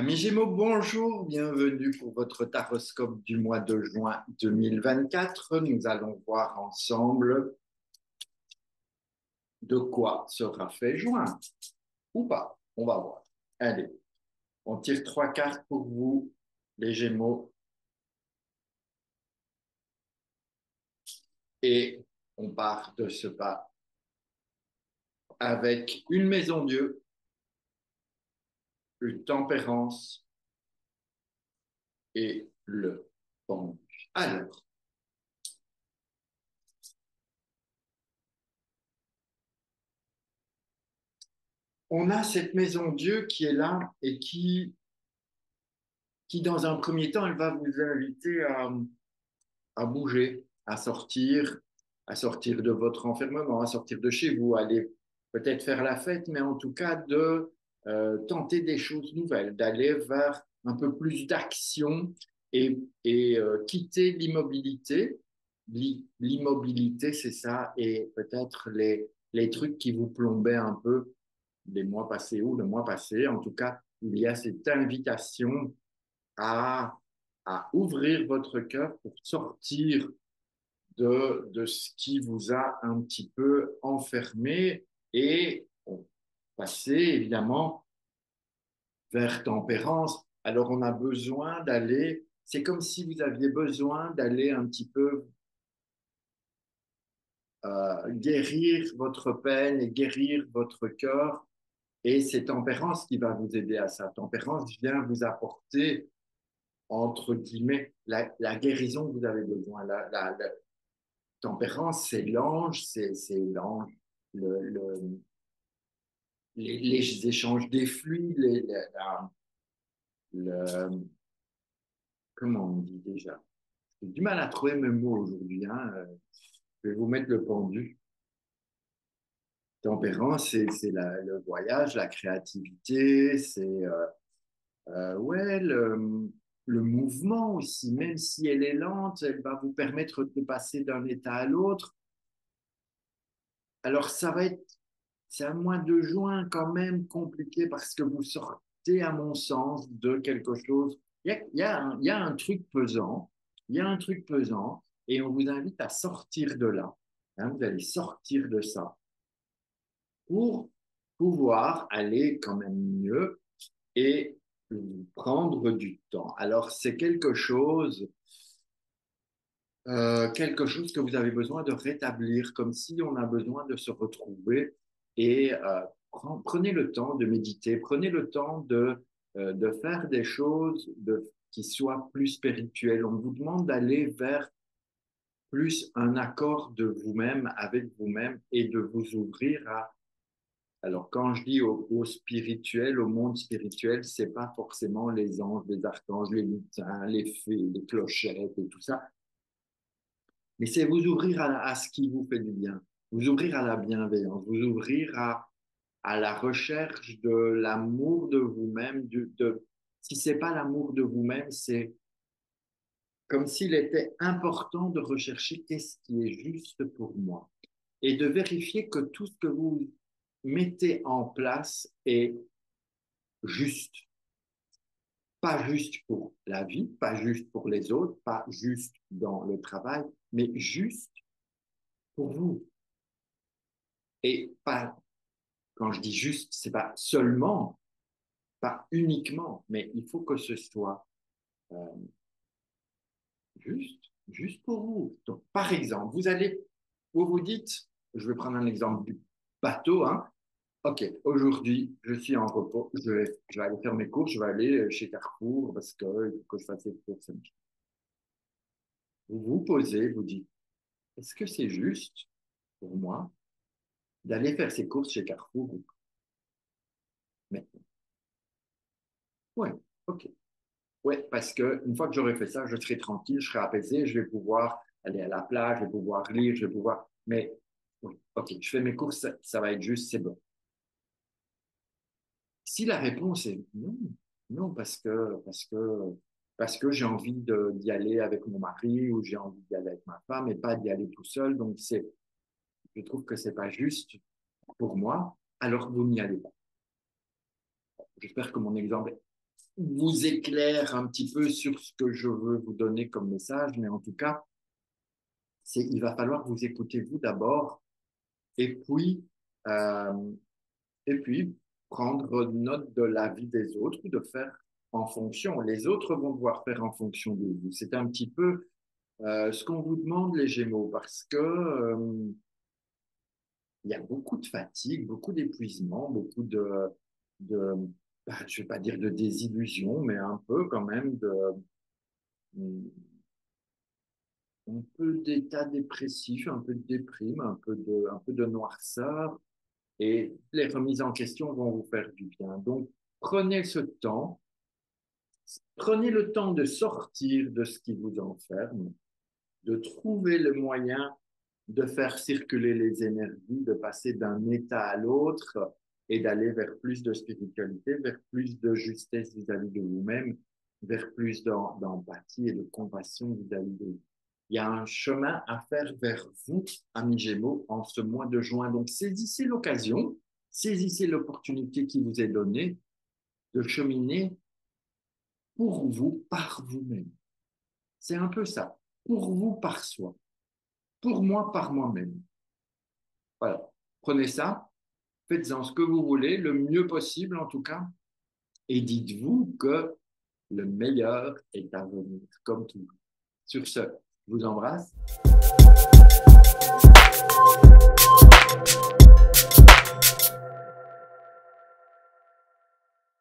Amis Gémeaux, bonjour, bienvenue pour votre taroscope du mois de juin 2024. Nous allons voir ensemble de quoi sera fait juin ou pas. On va voir. Allez, on tire trois cartes pour vous, les Gémeaux, et on part de ce pas avec une maison Dieu, une tempérance et le pendu. Alors, on a cette maison Dieu qui est là et qui dans un premier temps, elle va vous inviter à bouger, à sortir de votre enfermement, à sortir de chez vous, à aller peut-être faire la fête, mais en tout cas de tenter des choses nouvelles, d'aller vers un peu plus d'action et quitter l'immobilité. L'immobilité, c'est ça, et peut-être les trucs qui vous plombaient un peu les mois passés ou le mois passé. En tout cas, il y a cette invitation à, à ouvrir votre cœur pour sortir de ce qui vous a un petit peu enfermé et passer évidemment vers tempérance. Alors on a besoin d'aller, c'est comme si vous aviez besoin d'aller un petit peu guérir votre peine et guérir votre cœur. Et c'est tempérance qui va vous aider à ça. Tempérance vient vous apporter entre guillemets, la guérison que vous avez besoin. La tempérance, c'est l'ange, c'est l'ange, le, les échanges des fluides, le, comment on dit déjà? J'ai du mal à trouver mes mots aujourd'hui. Hein. Je vais vous mettre le pendu. Tempérance, c'est le voyage, la créativité, c'est ouais, le mouvement aussi, même si elle est lente, elle va vous permettre de passer d'un état à l'autre. Alors, c'est un mois de juin quand même compliqué parce que vous sortez, à mon sens, de quelque chose. Il y a un truc pesant, il y a un truc pesant, et on vous invite à sortir de là. Hein, vous allez sortir de ça pour pouvoir aller quand même mieux et prendre du temps. Alors, c'est quelque chose que vous avez besoin de rétablir, comme si on a besoin de se retrouver et prenez le temps de méditer, prenez le temps de faire des choses qui soient plus spirituelles. On vous demande d'aller vers plus un accord de vous-même, avec vous-même et de vous ouvrir à... Alors, quand je dis au spirituel, au monde spirituel, c'est pas forcément les anges, les archanges, les lutins, les fées, les clochettes et tout ça, mais c'est vous ouvrir à ce qui vous fait du bien, vous ouvrir à la bienveillance, vous ouvrir à la recherche de l'amour de vous-même. Si c'est pas l'amour de vous-même, c'est comme s'il était important de rechercher qu'est-ce qui est juste pour moi et de vérifier que tout ce que vous mettez en place est juste. Pas juste pour la vie, pas juste pour les autres, pas juste dans le travail, mais juste pour vous. Et pas Quand je dis juste, c'est pas seulement, pas uniquement, mais il faut que ce soit euh, juste pour vous. Donc, par exemple, vous vous dites, je vais prendre un exemple du bateau, hein. OK, aujourd'hui, je suis en repos, je vais aller faire mes courses, je vais aller chez Carrefour parce que, il faut que je fasse des courses. Vous vous posez, vous dites, est-ce que c'est juste pour moi d'aller faire ces courses chez Carrefour? Mais, ouais, OK. Ouais, parce que une fois que j'aurai fait ça, je serai tranquille, je serai apaisé, je vais pouvoir aller à la plage, je vais pouvoir lire, je vais pouvoir. Mais oui, ok, je fais mes courses, ça va être juste, c'est bon. Si la réponse est non, non, parce que j'ai envie d'y aller avec mon mari ou j'ai envie d'y aller avec ma femme et pas d'y aller tout seul, donc je trouve que c'est pas juste pour moi, alors vous n'y allez pas. J'espère que mon exemple vous éclaire un petit peu sur ce que je veux vous donner comme message, mais en tout cas, il va falloir vous écouter vous d'abord et puis, euh, et puis prendre note de l'avis des autres ou de faire en fonction. Les autres vont devoir faire en fonction de vous. C'est un petit peu ce qu'on vous demande, les Gémeaux, parce que il y a beaucoup de fatigue, beaucoup d'épuisement, beaucoup de je ne vais pas dire de désillusion, mais un peu quand même un peu d'état dépressif, un peu de déprime, un peu de noirceur. Et les remises en question vont vous faire du bien. Donc, prenez ce temps, prenez le temps de sortir de ce qui vous enferme, de trouver le moyen de faire circuler les énergies, de passer d'un état à l'autre et d'aller vers plus de spiritualité, vers plus de justesse vis-à-vis de vous-même, vers plus d'empathie et de compassion vis-à-vis de vous. Il y a un chemin à faire vers vous, amis Gémeaux, en ce mois de juin. Donc, saisissez l'occasion, saisissez l'opportunité qui vous est donnée de cheminer pour vous, par vous-même. C'est un peu ça. Pour vous, par soi. Pour moi, par moi-même. Voilà. Prenez ça, faites-en ce que vous voulez, le mieux possible en tout cas, et dites-vous que le meilleur est à venir, comme toujours. Sur ce, je vous embrasse.